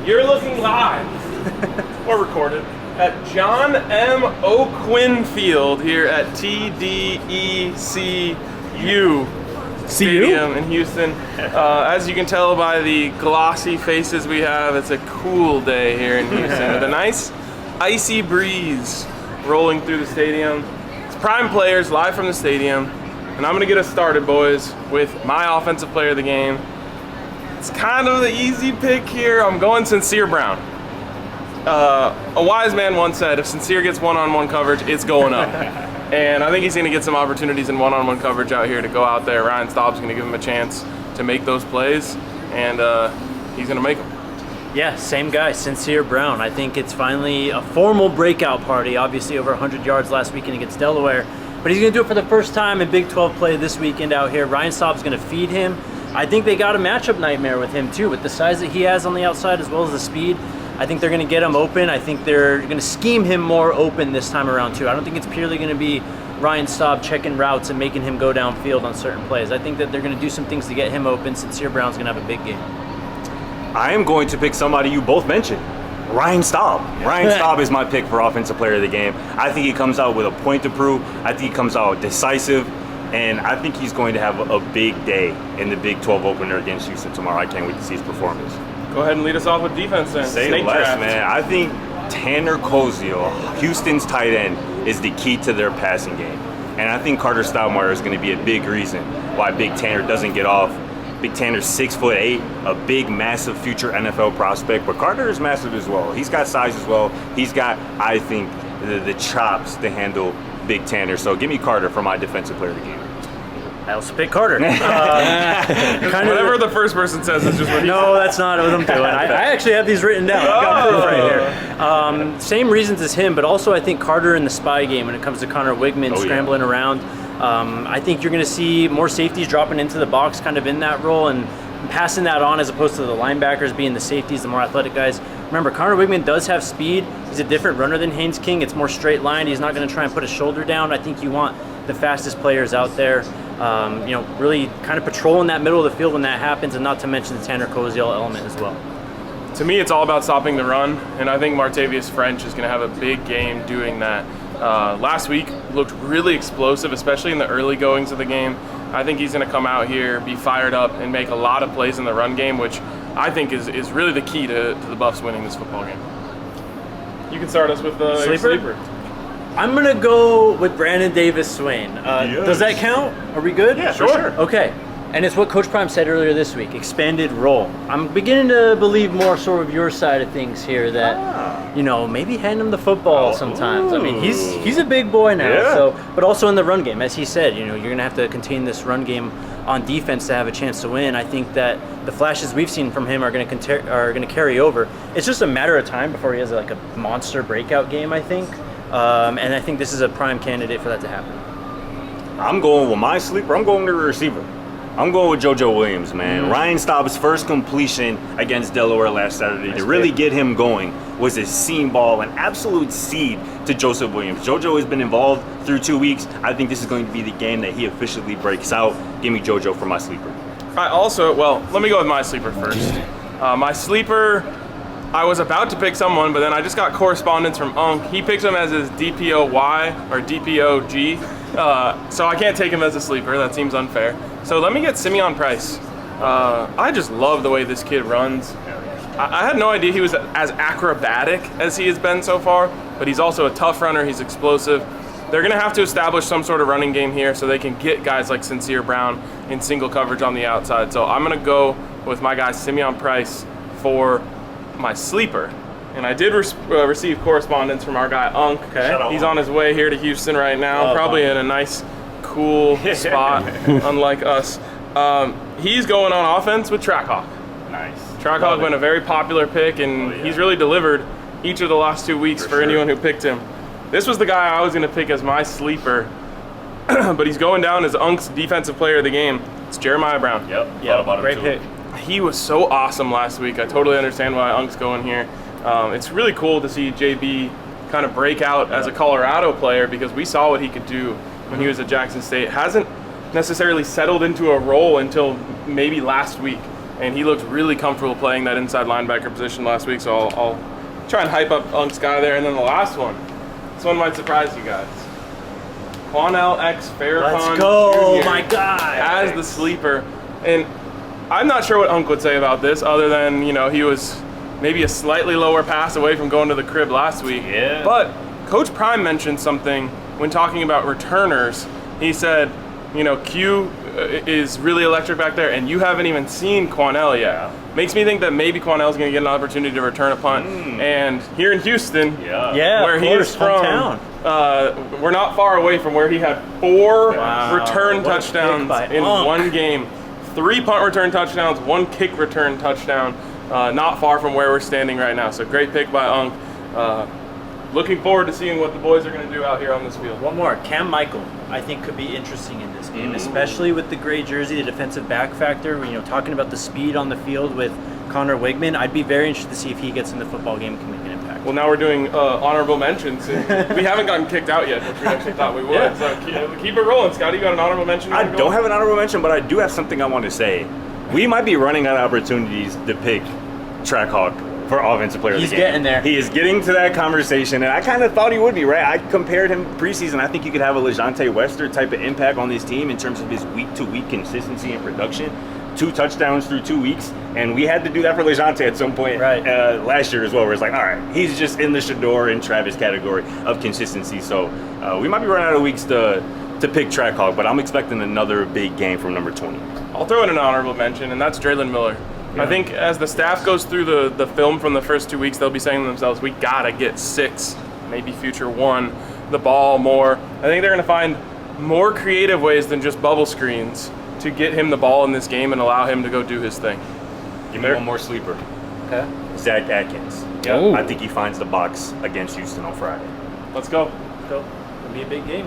You're looking live, or recorded, at John M. O'Quinn Field here at TDECU Stadium in Houston. As you can tell by the glossy faces we have, it's a cool day here in Houston with a nice icy breeze rolling through the stadium. It's Prime Players live from the stadium, and I'm going to get us started, boys, with my offensive player of the game. It's kind of the easy pick here. I'm going Sincere Brown. A wise man once said, if Sincere gets one-on-one coverage, it's going up. And I think he's going to get some opportunities in one-on-one coverage out here to go out there. Ryan Staub's going to give him a chance to make those plays, and he's going to make them. Yeah, same guy, Sincere Brown. I think it's finally a formal breakout party. Obviously over 100 yards last weekend against Delaware. But he's going to do it for the first time in Big 12 play this weekend out here. Ryan Staub's going to feed him. I think they got a matchup nightmare with him too, with the size that he has on the outside as well as the speed. I think they're going to get him open. I think they're going to scheme him more open this time around too. I don't think it's purely going to be Ryan Staub checking routes and making him go downfield on certain plays. I think that they're going to do some things to get him open. Sincere Brown's going to have a big game. I am going to pick somebody you both mentioned, Ryan Staub. Ryan Staub is my pick for offensive player of the game. I think he comes out with a point to prove. I think he comes out decisive. And I think he's going to have a big day in the Big 12 opener against Houston tomorrow. I can't wait to see his performance. Go ahead and lead us off with defense then. Say less, man. I think Tanner Koziel, Houston's tight end, is the key to their passing game. And I think Carter Stoudemire is going to be a big reason why Big Tanner doesn't get off. Big Tanner's 6'8", a big, massive future NFL prospect. But Carter is massive as well. He's got size as well. He's got, I think, the chops to handle Big Tanner. So give me Carter for my defensive player of the game. I also pick Carter. Whatever the first person says is just what he No, that's not what I'm doing. I actually have these written down. I've got proof right here. Same reasons as him, but also I think Carter in the spy game when it comes to Connor Wigman scrambling around. I think you're going to see more safeties dropping into the box kind of in that role and passing that on as opposed to the linebackers being the safeties, the more athletic guys. Remember, Connor Wigman does have speed. He's a different runner than Haynes King. It's more straight line. He's not going to try and put his shoulder down. I think you want the fastest players out there. Really kind of patrolling that middle of the field when that happens, and not to mention the Tanner Koziel element as well. To me, it's all about stopping the run, and I think Martavius French is going to have a big game doing that. Last week looked really explosive, especially in the early goings of the game. I think he's going to come out here, be fired up, and make a lot of plays in the run game, which I think is really the key to the Buffs winning this football game. You can start us with your sleeper. I'm going to go with Brandon Davis Swain. Does that count? Are we good? Yeah, sure. Okay. And it's what Coach Prime said earlier this week, expanded role. I'm beginning to believe more sort of your side of things here that, maybe hand him the football sometimes. I mean, he's a big boy now, but also in the run game. As he said, you're going to have to contain this run game on defense to have a chance to win. I think that the flashes we've seen from him are going to carry over. It's just a matter of time before he has like a monster breakout game, I think. And I think this is a prime candidate for that to happen. I'm going with my sleeper. I'm going to the receiver. I'm going with JoJo Williams, man. Ryan Staub's first completion against Delaware last Saturday to really get him going was a seam ball, an absolute seed to Joseph Williams. JoJo has been involved through 2 weeks. I think this is going to be the game that he officially breaks out. Give me JoJo for my sleeper. Let me go with my sleeper first. My sleeper, I was about to pick someone, but then I just got correspondence from Unk. He picks him as his DPOY or DPOG, so I can't take him as a sleeper. That seems unfair. So let me get Simeon Price. I just love the way this kid runs. I had no idea he was as acrobatic as he has been so far, but he's also a tough runner. He's explosive. They're going to have to establish some sort of running game here so they can get guys like Sincere Brown in single coverage on the outside. So I'm going to go with my guy Simeon Price for my sleeper. And I did receive correspondence from our guy Unk. Okay. He's on his way here to Houston right now, probably in a nice, cool spot, unlike us. He's going on offense with Trackhawk. Nice. Trackhawk been a very popular pick, and he's really delivered each of the last 2 weeks for anyone who picked him. This was the guy I was going to pick as my sleeper, but he's going down as Unk's defensive player of the game. It's Jeremiah Brown. Yep. Great pick. He was so awesome last week. I totally understand why Unk's going here. It's really cool to see JB kind of break out as a Colorado player because we saw what he could do when he was at Jackson State. Hasn't necessarily settled into a role until maybe last week. and he looked really comfortable playing that inside linebacker position last week. So I'll try and hype up Unk's guy there. And then the last one, this one might surprise you guys. Quanell X Farrakhan Let's go, Jr. my guy. as the sleeper. And I'm not sure what Unk would say about this, other than, you know, he was maybe a slightly lower pass away from going to the crib last week. Yeah. But Coach Prime mentioned something when talking about returners. He said, you know, Q is really electric back there, and you haven't even seen Quanell yet. Makes me think that maybe Quanell's going to get an opportunity to return a punt. And here in Houston, Yeah, where of he course, is from, hometown. we're not far away from where he had 4 return What a touchdowns pick by in Unk. one game. 3 punt return touchdowns, 1 kick return touchdown. Not far from where we're standing right now. So great pick by Unk. Looking forward to seeing what the boys are going to do out here on this field. One more, Cam Michael, I think could be interesting in this game, especially with the gray jersey, the defensive back factor. You know, talking about the speed on the field with Connor Wigman, I'd be very interested to see if he gets in the football game and can make an impact. Well, now we're doing honorable mentions. And we haven't gotten kicked out yet, which we actually thought we would. Yeah. So keep it rolling, Scotty. You got an honorable mention? I don't have an honorable mention, but I do have something I want to say. We might be running out of opportunities to pick Trackhawk for offensive player of the He's game. getting there. He is getting to that conversation, and I kind of thought he would be, right? I compared him preseason. I think he could have a LeJonte Wester type of impact on this team in terms of his week-to-week consistency and production. 2 touchdowns through 2 weeks, and we had to do that for LeJonte at some point last year as well, where it's like, all right, he's just in the Shador and Travis category of consistency. So we might be running out of weeks to pick Trackhawk, but I'm expecting another big game from number 20. I'll throw in an honorable mention, and that's Draylen Miller. I think as the staff goes through the film from the first 2 weeks, they'll be saying to themselves, we gotta get 6, maybe future 1, the ball more. I think they're gonna find more creative ways than just bubble screens to get him the ball in this game and allow him to go do his thing. Give me one more sleeper. Okay. Zach Atkins. Yeah. I think he finds the box against Houston on Friday. Let's go. Go. It'll be a big game.